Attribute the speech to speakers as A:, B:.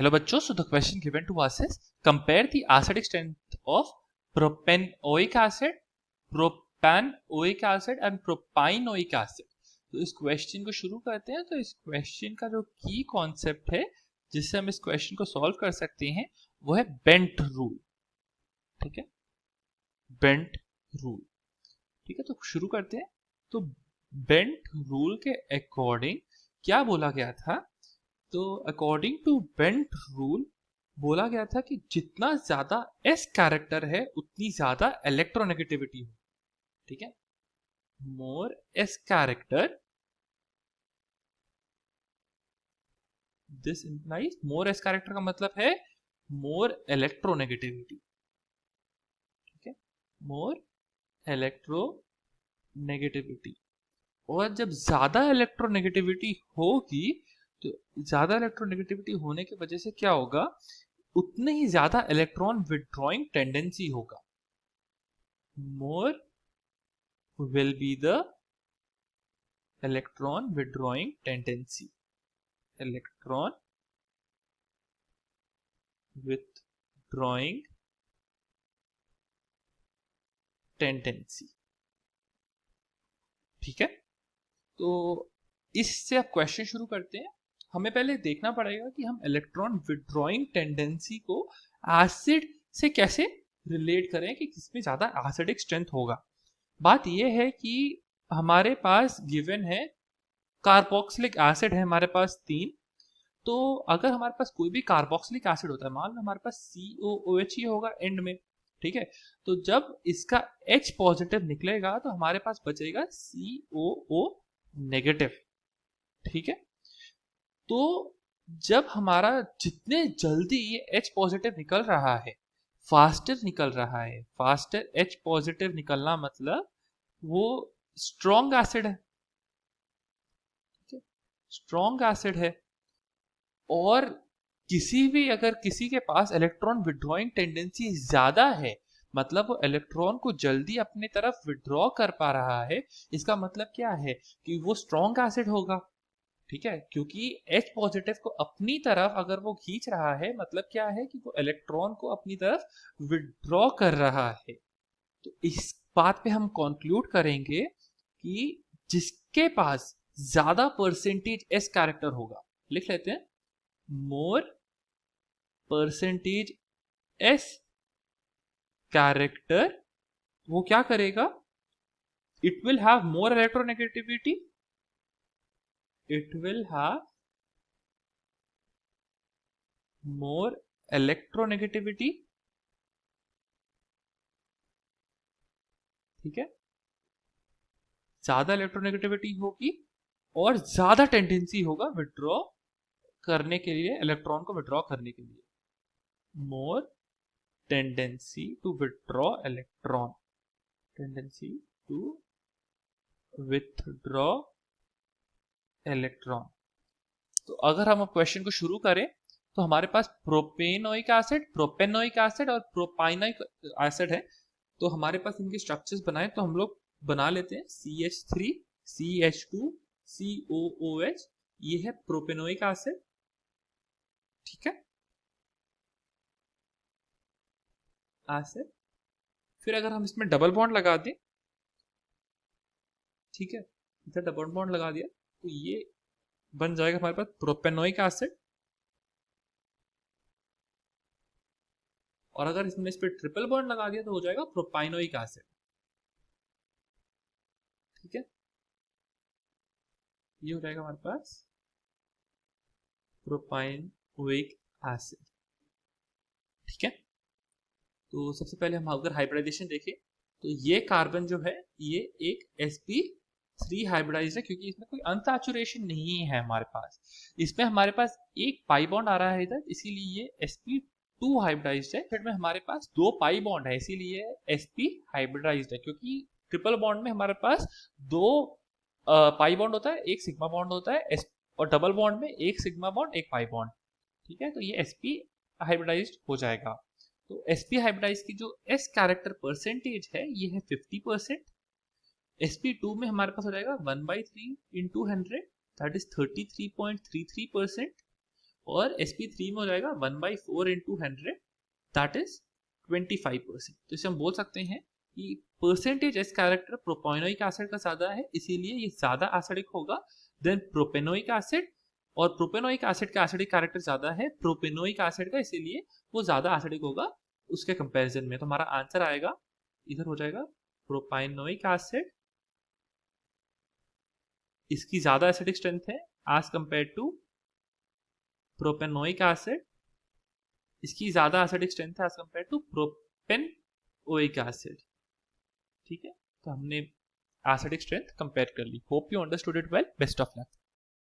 A: Hello bachcho, so the question given to us is compare the acidic strength of propanoic acid, propanoic acid and propanoic acid. तो इस question को शुरू करते हैं। तो इस क्वेश्चन का जो की कॉन्सेप्ट है जिससे हम इस क्वेश्चन को सॉल्व कर सकते हैं वो है बेंट रूल। ठीक है, बेंट रूल। ठीक है, तो शुरू करते हैं। तो बेंट रूल के अकॉर्डिंग क्या बोला गया था? तो अकॉर्डिंग टू बेंट रूल बोला गया था कि जितना ज्यादा एस कैरेक्टर है उतनी ज्यादा इलेक्ट्रोनेगेटिविटी हो। ठीक है, more s character, this implies more s character का मतलब है मोर इलेक्ट्रोनेगेटिविटी। ठीक है, मोर इलेक्ट्रोनेगेटिविटी। और जब ज्यादा इलेक्ट्रोनेगेटिविटी होगी तो ज्यादा इलेक्ट्रोनेगेटिविटी होने की वजह से क्या होगा, उतने ही ज्यादा इलेक्ट्रॉन विड्रॉइंग टेंडेंसी होगा। मोर will be the electron withdrawing tendency, electron withdrawing tendency। ठीक है, तो इससे आप क्वेश्चन शुरू करते हैं। हमें पहले देखना पड़ेगा कि हम इलेक्ट्रॉन विड्रॉइंग टेंडेंसी को एसिड से कैसे रिलेट करें कि किसमें ज्यादा एसिडिक स्ट्रेंथ होगा। बात यह है कि हमारे पास गिवन है कार्बोक्सिलिक एसिड है हमारे पास 3। तो अगर हमारे पास कोई भी कार्बोक्सिलिक एसिड होता है, मान लो हमारे पास COOH ही होगा एंड में। ठीक है, तो जब इसका H पॉजिटिव निकलेगा तो हमारे पास बचेगा COO नेगेटिव। ठीक है, तो जब हमारा जितने जल्दी ये H पॉजिटिव निकल रहा है, फास्टर निकल रहा है, फास्टर H पॉजिटिव निकलना मतलब वो स्ट्रॉन्ग एसिड है। स्ट्रॉन्ग एसिड है, और किसी भी अगर किसी के पास इलेक्ट्रॉन विड्रॉइंग टेंडेंसी ज्यादा है, मतलब वो इलेक्ट्रॉन को जल्दी अपने तरफ विड्रॉ कर पा रहा है, इसका मतलब क्या है कि वो स्ट्रॉन्ग एसिड होगा। ठीक है, क्योंकि H पॉजिटिव को अपनी तरफ अगर वो खींच रहा है, मतलब क्या है कि वो इलेक्ट्रॉन को अपनी तरफ विड्रॉ कर रहा है। तो इस बात पे हम कंक्लूड करेंगे कि जिसके पास ज्यादा परसेंटेज S कैरेक्टर होगा, लिख लेते हैं, more percentage S character, वो क्या करेगा, it will have more electronegativity, it will have more electronegativity। ठीक है, ज्यादा इलेक्ट्रोनेगेटिविटी होगी और ज्यादा टेंडेंसी होगा विड्रॉ करने के लिए, इलेक्ट्रॉन को विड्रॉ करने के लिए। More tendency to withdraw electron, tendency to withdraw electron. तो अगर हम क्वेश्चन को शुरू करें तो हमारे पास प्रोपेनोइक एसिड और प्रोपाइनोइक एसिड है। तो हमारे पास इनके स्ट्रक्चर्स बनाए तो हम लोग बना लेते हैं CH3 CH2 COOH, ये है प्रोपेनोइक एसिड। ठीक है, एसिड। फिर अगर हम इसमें डबल बॉन्ड लगा दें, ठीक है, इधर डबल बॉन्ड लगा दिया तो ये बन जाएगा हमारे पास प्रोपेनोइक एसिड। और अगर इसमें इस पर ट्रिपल बॉन्ड लगा दिया तो हो जाएगा प्रोपाइनोइक एसिड। ठीक है, ये हो जाएगा हमारे पास प्रोपाइनोइक एसिड। ठीक है, तो सबसे पहले हम अगर हाइब्रिडाइजेशन देखें तो ये कार्बन जो है ये एक sp3 हाइब्रिडाइज है, क्योंकि इसमें कोई अनसैचुरेशन नहीं है हमारे पास। इसमें हमारे पास एक पाई बॉन्ड आ रहा है इधर, इसीलिए ये sp2 हाइब्रिडाइज है। फिर में हमारे पास 2 पाई बॉन्ड है, इसीलिए sp हाइब्रिडाइज है। क्योंकि ट्रिपल बॉन्ड में हमारे पास 2 पाई बॉन्ड होता है, एक सिग्मा बॉन्ड होता है, और डबल बॉन्ड में एक सिग्मा बॉन्ड एक पाई बॉन्ड। ठीक है, तो ये sp हाइब्रिडाइज हो जाएगा। तो sp हाइब्रिडाइज की जो s कैरेक्टर परसेंटेज है ये है 50%। sp2 में हमारे पास हो जाएगा 1/3 into 100, दैट इज 33.33%। और sp3 में हो जाएगा 1/4 इंटू 100, दैट इज 25%। तो इसे हम बोल सकते हैं कि percentage S character propanoic acid का ज्यादा है, इसीलिए ये ज्यादा एसिडिक होगा देन प्रोपेनोइक एसिड, और प्रोपेनोइक एसिड का एसिडिक कैरेक्टर ज्यादा है प्रोपेनोइक एसिड का, इसीलिए वो ज्यादा एसिडिक होगा उसके कंपैरिजन में। तो हमारा आंसर आएगा, इधर हो जाएगा प्रोपेनोइक एसिड, इसकी ज्यादा एसिडिक स्ट्रेंथ है as compare to propanoic acid, इसकी ज्यादा एसिडिक स्ट्रेंथ है as compare to propanoic acid. ठीक है, तो हमने एसिडिक स्ट्रेंथ कंपेयर कर ली। Hope you understood it well, best of luck.